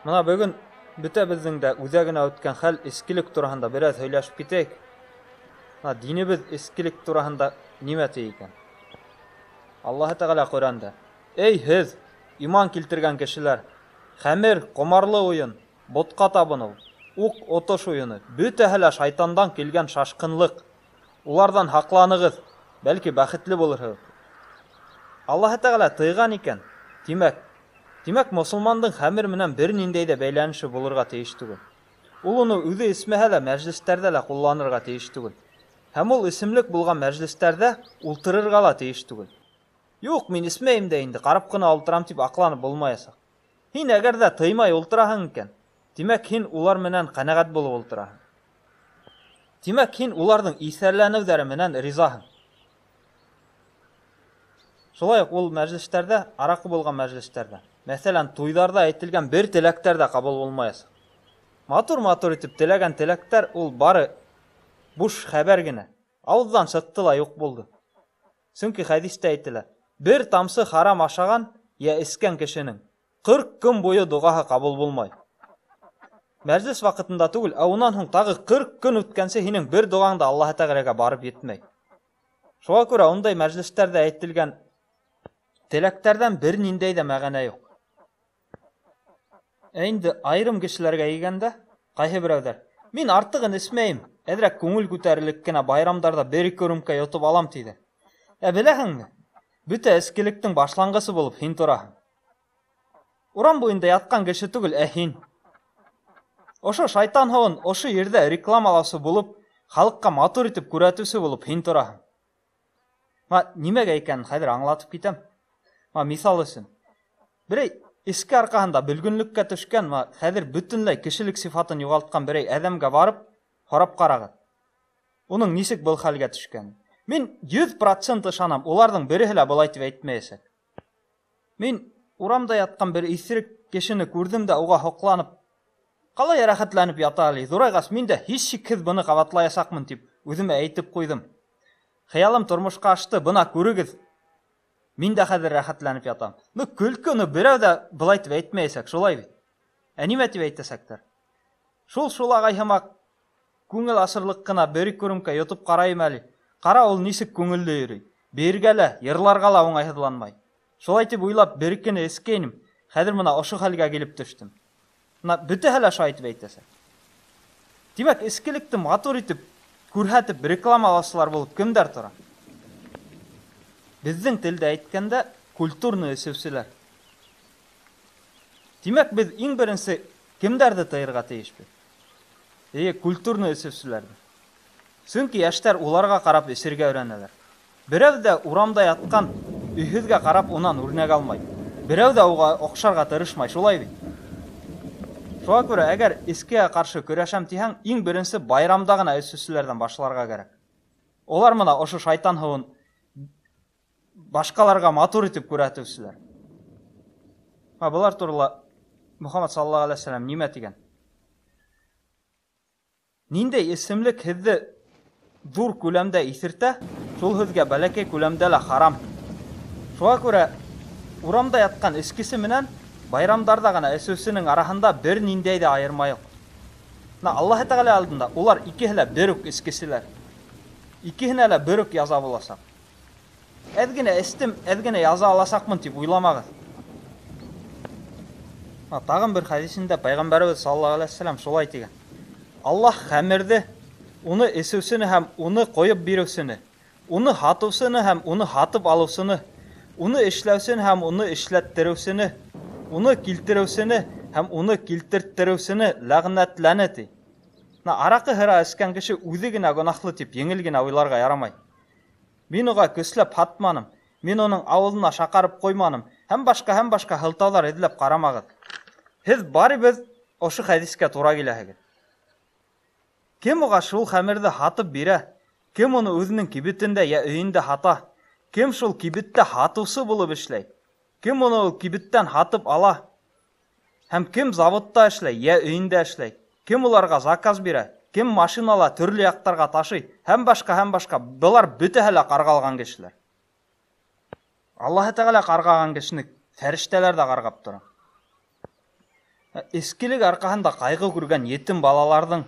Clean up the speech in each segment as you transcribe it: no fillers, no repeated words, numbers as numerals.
Мына бөгөн бөтәбезнең дә үзәгенә үткән хәл искелек тураһында бераз һөйләшеп китәйек. Динебез искелек тураһында нимә ти икән? Аллаһы Тәгалә Ҡөрьәндә: "Эй һез, иман килтергән кешеләр, хәмер, ҡомарлы уйын, ботҡа табыныу, уҡ отош уйыны, бөтәһе лә шайтандан килгән шашҡынлык. Уларҙан һаҡланығыҙ, бәлки бәхетле булырһығыҙ." Аллаһы Тәгалә тыйған икән. Тимәк, мосолмандың хәмер менән бер ниндәй ҙә бәйләнеше булырға тейеш түгел. Ул уны үҙе эсмәһә лә мәжлестәрҙә лә ҡулланырға тейеш түгел. Һәм ул эсемлек булған мәжлестәрҙә ултырырға ла тейеш түгел. Юҡ, мин эсмәйем дә инде, ҡарап ҡына ултырам тип аҡланып булмаясаҡ. Һин әгәр ҙә тыймай ултыраһың икән, тимәк, һин улар менән ҡәнәғәт булып ултыраһың. Тимәк, һин уларҙың иҫәрләнеүҙәре менән ризаһың. Шулай уҡ ул мәжлестәрҙә, араҡы булған мәжлестәрҙә, мәҫәлән, туйҙарҙа әйтелгән бер теләктәр ҙә ҡабул булмаясаҡ. Матур-матур итеп теләгән теләктәр ул бары буш хәбәр генә, ауыҙҙан сыҡты ла юҡ булды. Сөнки хәҙистә әйтелә: бер тамсы харам ашаған йә эскән кешенең 40 көн буйы дуғаһы ҡабул булмай. Мәжлес ваҡытында түгел, ә унан һуң тағы 40 көн үткәнсе һинең бер дуғаң да Аллаһы Тәғәләгә барып етмәй. Шуға күрә ундай мәжлестәрҙә әйтелгән теләктәрҙән бер ниндәй ҙә мәғәнә юҡ. Ә инде айырым кешеләргә егәндә, ҡайһы берәүҙәр: мин артығын эсмәйем, әҙерәк күңел күтәрерлек кенә байрамдарҙа 1-2 рюмка йотоп алам тиҙәр. Ә беләһеңме, бөтә эскелектең башланғысы булып һин тораһың. Урам буйында ятҡан кеше түгел, ә һин. Ошо шайтан һыуын ошо ерҙә рекламалаусы булып, халыҡҡа матур итеп күрәтеүсе булып һин тораһың. Нимәгә икән хәҙер аңлатып китәм. Мисал өсөн, берәй эске арҡаһында бөлгөнлөккә төшкән, хәҙер бөтөнләй кешелек сифатын юғалтҡан берәй әҙәмгә барып, һорап ҡарағыҙ. Уның нисек был хәлгә төшкән? Мин 100% ышанам, уларҙың береһе лә былай тип әйтмәйәсәк. Мин урамда ятҡан бер иҫерек кешене күрҙем дә уға һоҡланып, ҡалай рәхәтләнеп ята әле, ҙурайғас мин дә һис шикһеҙ быны ҡабатлаясаҡмын тип үҙемә әйтеп ҡуйҙым. Хыялым тормошҡа ашты, бына күрегеҙ. Мин дә хәҙер рәхәтләнеп ятам. Көлкөнө берәү ҙә былай тип әйтмәйәсәк, шулай бит. Ә нимә тип әйтәсәктәр? Шул ағайһымаҡ күңел асырлыҡ ҡына 1-2 рюмка йотоп ҡарайым әле. Ҡара, ул нисек күңелле йөрөй. Бейергә лә, йырларға ла уңайһыҙланмай. Шулай тип уйлап, бер-икене эскәйнем, хәҙер бына ошо хәлгә килеп төштөм. Бөтәһе лә шулай тип әйтәсәк. Тимәк, эскелекте матур итеп, күрһәтеп, рекламалаусылар булып кемдәр тора? Беҙҙең телдә әйткәндә, культурны эсеүселәр. Тимәк, беҙ иң беренсе кемдәрҙе тыйырға тейешбеҙ? Культурны эсеүселәрҙе. Сөнки йәштәр уларға ҡарап эсергә өйрәнәләр. Берәү ҙә урамда ятҡан өйһөҙгә ҡарап унан үрнәк алмай. Берәү ҙә уға оҡшарға тырышмай, шулай бит. Шуға күрә, әгәр эскегә ҡаршы көрәшәм тиһәң, иң беренсе байрамда ғына эсеүселәрҙән башларға кәрәк. Олар мына ошо шайтан һыуын башҡаларға матур итеп күрәтеүселәр. Былар турала Мөхәммәт саллаллаху алейхи ва саллям нимә тигән? Ниндәй эсемлек һеҙҙе ҙур күләмдә иҫертә, шул һеҙгә бәләкәй күләмдә лә харам. Шуға күрә, урамда ятҡан эскесе менән байрамдарҙа ғына эсеүсенең араһында бер ниндәй ҙә айырма юҡ. Аллаһы Тәғәлә алдында улар икеһе лә бер үк эскеселәр. Икеһенә лә бер үк яза буласаҡ. Әҙ генә эстем, әҙ генә яза аласаҡмын тип уйламағыҙ. Тағын бер хәдисендә Пәйғәмбәребеҙ саллаллаху алейхи ва саллям шулай тигән: Аллаһ хәмерҙе, уны эсеүсене һәм уны ҡойоп биреүсене, уны һатыусыны һәм уны һатып алыусыны, уны эшләүсене һәм уны эшләттереүсене, уны килтереүсене һәм уны килтертереүсене ләғнәтләне ти. Араҡы һыра эскән кеше үҙе генә гонаһлы тип еңел генә уйларға ярамай. Мин уға көсләп һатманым, мин уның ауыҙына шаҡарып ҡуйманым, һәм башҡа һылтауҙар эҙләп ҡарамағыҙ. Һеҙ барыбыҙ ошо хәдискә тура киләһегеҙ. Кем уға шул хәмерҙе һатып бирә, кем уны үҙенең кибетендә йә өйөндә һата, кем шул кибеттә һатыусы булып эшләй, кем уны ул кибеттән һатып ала, һәм кем заводта эшләй йә өйөндә эшләй, кем уларға заказ бирә, кем машинала төрлө яҡтарға ташый, һәм башҡа, былар бөтәһе лә ҡарғалған кешеләр. Аллаһы Тәғәлә ҡарғаған кешене фәрештәләр ҙә ҡарғап тора. Ескілік арқасында қайғы көрген етім балалардың,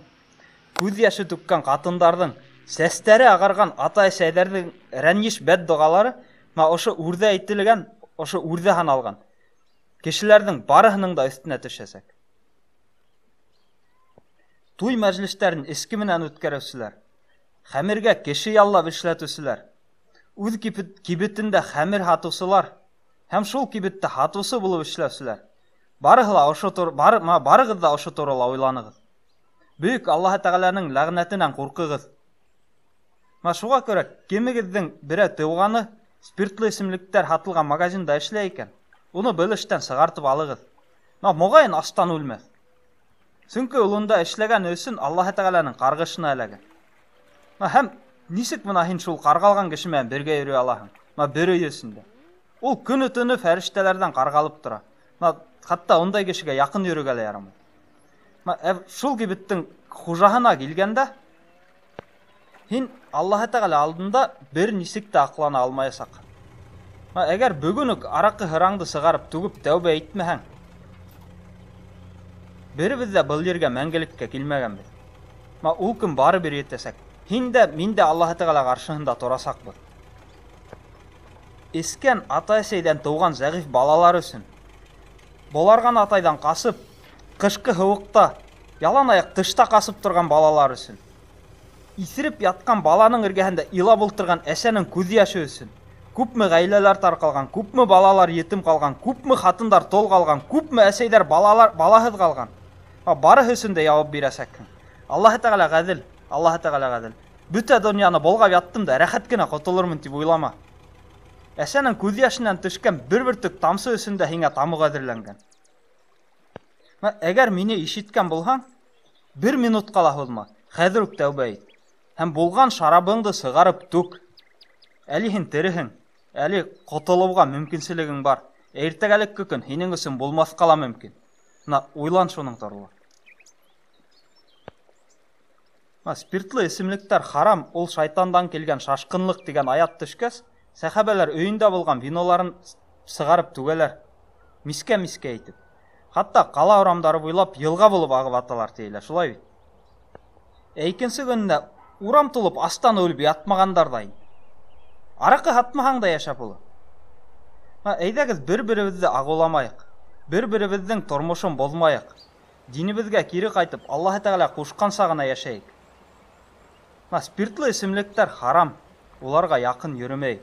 көз яшы төккен қатындардың, сәстері ағарған ата-әсәйлердің рәнеш бәддұғалары ошо үрді айтылған, ошо үрді ханалған кешілердің барығының да үстіне түшесек. Туй мәжлістерін ескі менен өткересілер, хәмірге кеші яллап ішләтусілер, үз кибетінде хәмір хатусылар, һәм шул кибетті хатусы болып ішләусілер. Барығыз да ошо туралы ойланығыз. Бүйік Аллаһ Тәғәләнең ләғнәтенән қорқығыз. Шуға көрә, кемігіздің бірі тыуғаны спиртлы исемлектер хатылған магазинда эшләй икән. Уны белештән сығартып алығыз. Моғайын астан үлмәс. Сөнки улында эшләгән өсөн Аллаһ Тәғәләнең қарғышына эләгә. Һәм нисек мына һин шул қарғалған кеше менән бергә йөрөй алаһың? Бер өйөсендә. Ул көне-төне фәрештәләрдән қарғалып тора. Хатта ондай кешегә яқын йөрергә лә ярамый. Шул кибеттең хужаһына килгәндә, һин Аллаһ Тәғәлә алдында бер нисек тә аклана алмаясаҡ. Әгәр бөгөн үк аракы һыраңды сығарып түгеп тәүбә итмәһәң, беребеҙ ҙә был ергә мәңгелеккә килмәгәнбеҙ. Ул көн барыбер етәсәк. Һин дә, мин дә Аллаһ Тәғәлә ҡаршыһында торасаҡбыҙ. Эскән ата-әсәйҙән тыуған зәғиф балалар өсөн, боларған атайдан ҡасып, ҡышҡы һыуыҡта, ялан аяҡ тышта ҡасып торған балалар өсөн, иҫереп ятҡан баланың эргәһендә илап ултырған әсәнең күҙ яшы өсөн, күпме ғаиләләр тарҡалған, күпме балалар етем ҡалған, күпме хатындар тол ҡалған, күпме әсәйҙәр балаһыҙ ҡалған. Барыһы өсөн дә яуап бирәсәкһең. Аллаһ Тәғәлә ғәҙел, Аллаһ Тәғәлә ғәҙел. Бөтә донъяны болғап яттым да рәхәт кенә ҡотолормон тип уйлама. Әсәнең күҙ яшынан төшкән бер бөртөк тамсы өсөн дә һиңә тамуҡ әҙерләнгән. Әгәр мине ишеткән булһаң, бер минутҡа ла һуҙма, хәҙер үк тәүбә ит. Һәм булған шарабыңды сығарып түк. Әле һин тереһең, әле ҡотолоуға мөмкинселегең бар. Иртәгәлеккө көн һинең өсөн булмаҫҡа ла мөмкин. Уйлан шуның торло. Спиртлы эсемлектәр харам, ул шайтандан килгән шашҡынлыҡ тигән аят төшкәс, сәхәбәләр өйөндә булған виноларын сығарып түгәләр, мискә-мискә итеп. Хатта ҡала урамдары буйлап йылға булып ағып аталар тиелә, шулай бит. Икенсе көндә урам тулып астан үлеп ятмағандар да. Аракы һатмаһаң да йәшәп улы. Әйҙәгеҙ бер-беребеҙҙе ағыуламайыҡ, бер-беребеҙҙең тормошон боҙмайыҡ. Динебеҙгә кире ҡайтып, Аллаһ Тәғәлә ҡушҡанса ғына йәшәйек. Спиртлы эсемлектәр харам, уларға яҡын йөрөмәйек.